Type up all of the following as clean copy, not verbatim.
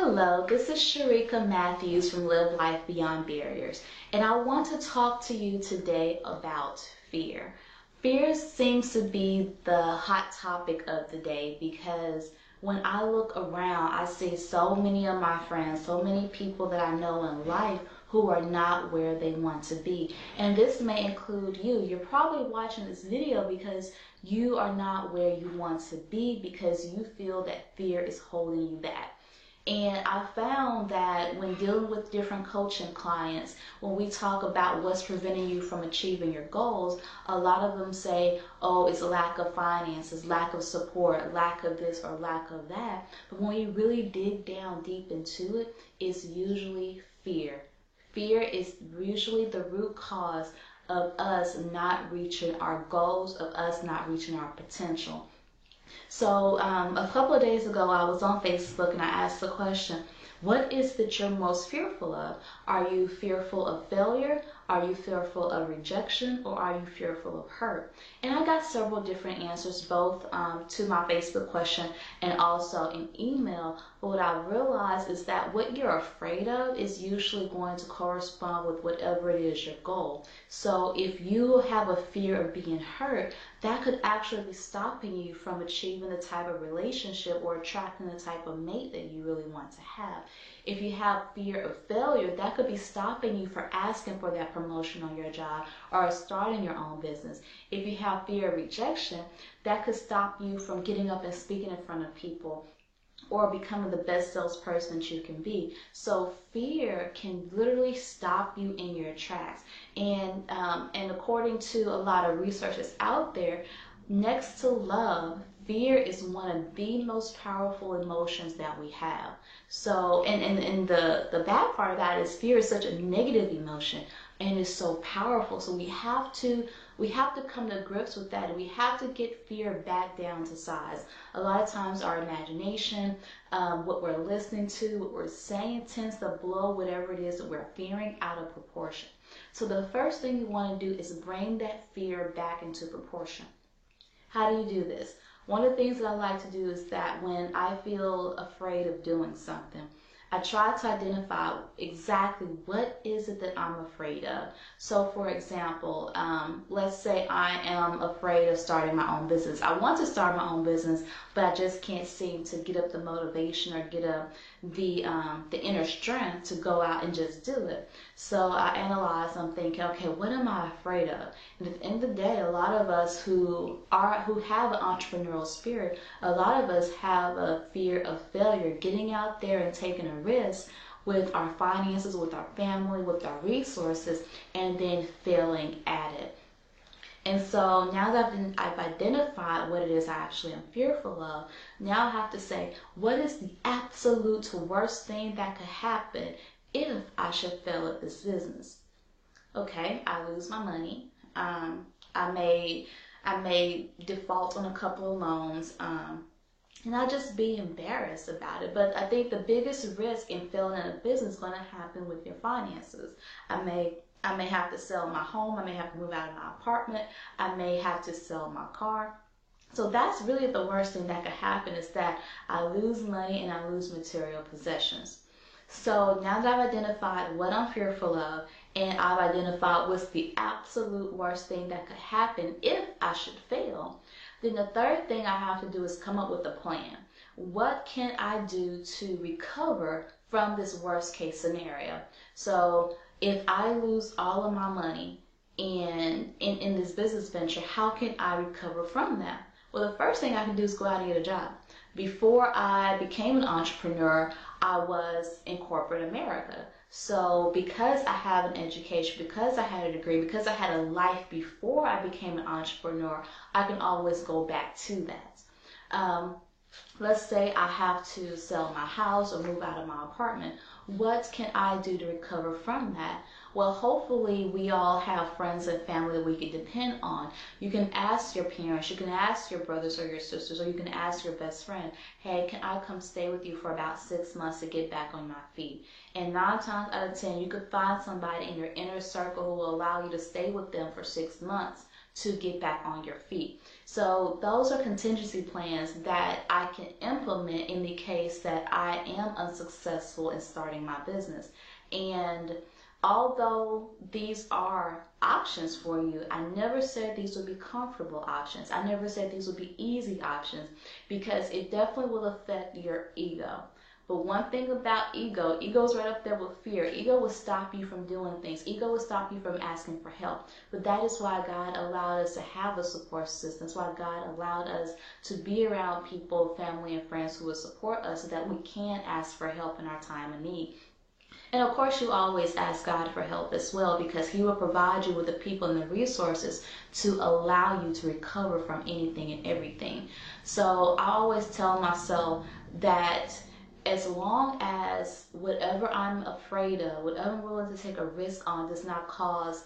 Hello, this is Sharika Matthews from Live Life Beyond Barriers, and I want to talk to you today about fear. Fear seems to be the hot topic of the day because when I look around, I see so many of my friends, so many people that I know in life who are not where they want to be. And this may include you. You're probably watching this video because you are not where you want to be because you feel that fear is holding you back. And I found that when dealing with different coaching clients, when we talk about what's preventing you from achieving your goals, a lot of them say, oh, it's lack of finances, lack of support, lack of this or lack of that. But when you really dig down deep into it, it's usually fear. Fear is usually the root cause of us not reaching our goals, of us not reaching our potential. So a couple of days ago, I was on Facebook and I asked the question, what is that you're most fearful of? Are you fearful of failure? Are you fearful of rejection? Or are you fearful of hurt? And I got several different answers, both to my Facebook question and also in email. But what I realized is that what you're afraid of is usually going to correspond with whatever it is your goal. So if you have a fear of being hurt, that could actually be stopping you from achieving the type of relationship or attracting the type of mate that you really want to have. If you have fear of failure, that could be stopping you from asking for that promotion on your job or starting your own business. If you have fear of rejection, that could stop you from getting up and speaking in front of people or becoming the best salesperson that you can be. So fear can literally stop you in your tracks. And according to a lot of research that's out there, next to love, fear is one of the most powerful emotions that we have. So, and the bad part of that is fear is such a negative emotion and is so powerful. So we have to come to grips with that, and we have to get fear back down to size. A lot of times our imagination, what we're listening to, what we're saying tends to blow whatever it is that we're fearing out of proportion. So the first thing you want to do is bring that fear back into proportion. How do you do this? One of the things that I like to do is that when I feel afraid of doing something, I try to identify exactly what is it that I'm afraid of. So for example, let's say I am afraid of starting my own business. I want to start my own business, but I just can't seem to get up the motivation or get up the inner strength to go out and just do it. So I analyze, I'm thinking, okay, what am I afraid of? And at the end of the day, a lot of us who have an entrepreneurial spirit, a lot of us have a fear of failure, getting out there and taking a risk with our finances, with our family, with our resources, and then failing at it. And so now that I've identified what it is I actually am fearful of, now I have to say, what is the absolute worst thing that could happen if I should fail at this business? Okay, I lose my money. I may default on a couple of loans. And I'll just be embarrassed about it. But I think the biggest risk in failing in a business is going to happen with your finances. I may have to sell my home. I may have to move out of my apartment. I may have to sell my car. So that's really the worst thing that could happen, is that I lose money and I lose material possessions. So now that I've identified what I'm fearful of and I've identified what's the absolute worst thing that could happen if I should fail, then the third thing I have to do is come up with a plan. What can I do to recover from this worst case scenario? So if I lose all of my money in this business venture, how can I recover from that? Well, the first thing I can do is go out and get a job. Before I became an entrepreneur, I was in corporate America. So because I have an education, because I had a degree, because I had a life before I became an entrepreneur, I can always go back to that. Let's say I have to sell my house or move out of my apartment. What can I do to recover from that? Well, hopefully we all have friends and family that we can depend on. You can ask your parents, you can ask your brothers or your sisters, or you can ask your best friend, hey, can I come stay with you for about 6 months to get back on my feet? And 9 times out of 10, you could find somebody in your inner circle who will allow you to stay with them for 6 months to get back on your feet. So those are contingency plans that I can implement in the case that I am unsuccessful in starting my business. And although these are options for you, I never said these would be comfortable options. I never said these would be easy options, because it definitely will affect your ego. But one thing about ego's right up there with fear. Ego will stop you from doing things. Ego will stop you from asking for help. But that is why God allowed us to have a support system. That's why God allowed us to be around people, family, and friends who will support us, so that we can ask for help in our time of need. And of course, you always ask God for help as well, because He will provide you with the people and the resources to allow you to recover from anything and everything. So I always tell myself that as long as whatever I'm afraid of, whatever I'm willing to take a risk on, does not cause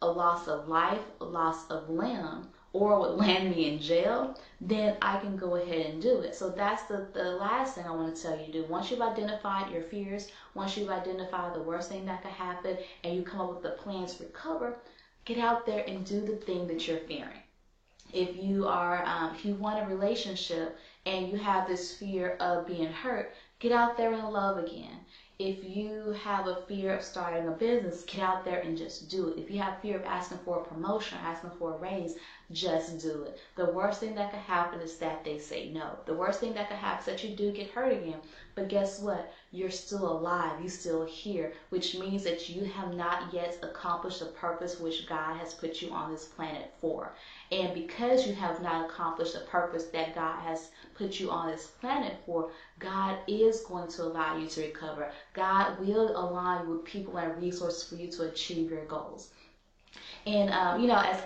a loss of life, a loss of limb, or would land me in jail, then I can go ahead and do it. So that's the last thing I want to tell you to do. Once you've identified your fears, once you've identified the worst thing that could happen, and you come up with a plan to recover, get out there and do the thing that you're fearing. If you want a relationship and you have this fear of being hurt, get out there and love again. If you have a fear of starting a business, get out there and just do it. If you have fear of asking for a promotion, asking for a raise, just do it. The worst thing that could happen is that they say no. The worst thing that could happen is that you do get hurt again. But guess what? You're still alive. You're still here, which means that you have not yet accomplished the purpose which God has put you on this planet for. And because you have not accomplished the purpose that God has put you on this planet for, God is going to allow you to recover. God will align you with people and resources for you to achieve your goals. And, as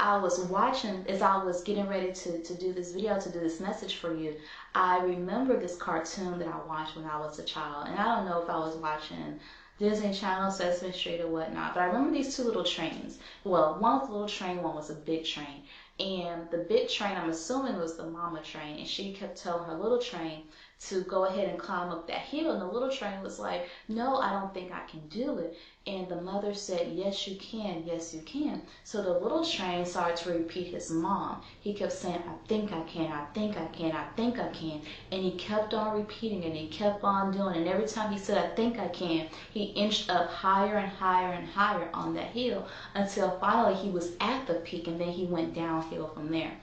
I was getting ready to do this video, to do this message for you, I remember this cartoon that I watched when I was a child. And I don't know if I was watching Disney Channel, Sesame Street, or whatnot, but I remember these two little trains. Well, one was a little train, one was a big train. And the big train, I'm assuming, was the mama train, and she kept telling her little train to go ahead and climb up that hill, and the little train was like, no, I don't think I can do it. And the mother said, yes, you can, yes, you can. So the little train started to repeat his mom. He kept saying, I think I can, I think I can, I think I can. And he kept on repeating it, and he kept on doing it. And every time he said, I think I can, he inched up higher and higher and higher on that hill, until finally he was at the peak, and then he went downhill from there.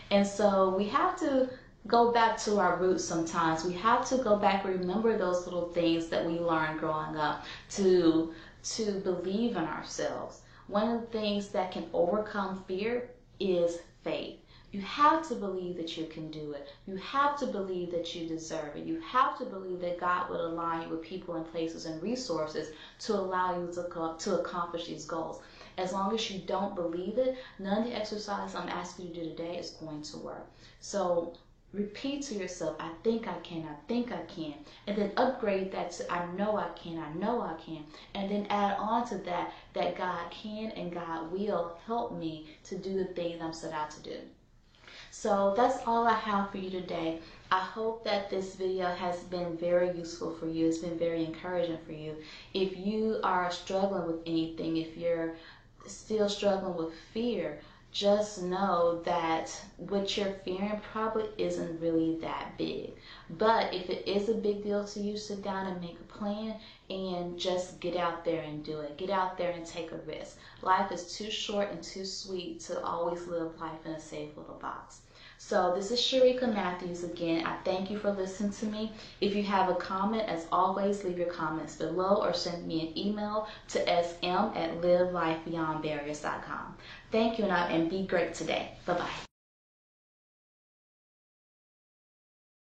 And so we have to go back to our roots sometimes. We have to go back and remember those little things that we learned growing up, to believe in ourselves. One of the things that can overcome fear is faith. You have to believe that you can do it. You have to believe that you deserve it. You have to believe that God will align you with people and places and resources to allow you to accomplish these goals. As long as you don't believe it, none of the exercise I'm asking you to do today is going to work. So repeat to yourself, I think I can, I think I can. And then upgrade that to, I know I can, I know I can. And then add on to that, that God can and God will help me to do the things I'm set out to do. So that's all I have for you today. I hope that this video has been very useful for you. It's been very encouraging for you. If you are struggling with anything, if you're still struggling with fear, just know that what you're fearing probably isn't really that big. But if it is a big deal to you, sit down and make a plan and just get out there and do it. Get out there and take a risk. Life is too short and too sweet to always live life in a safe little box. So this is Sharika Matthews again. I thank you for listening to me. If you have a comment, as always, leave your comments below or send me an email to sm@livelifebeyondbarriers.com. Thank you, and be great today. Bye-bye.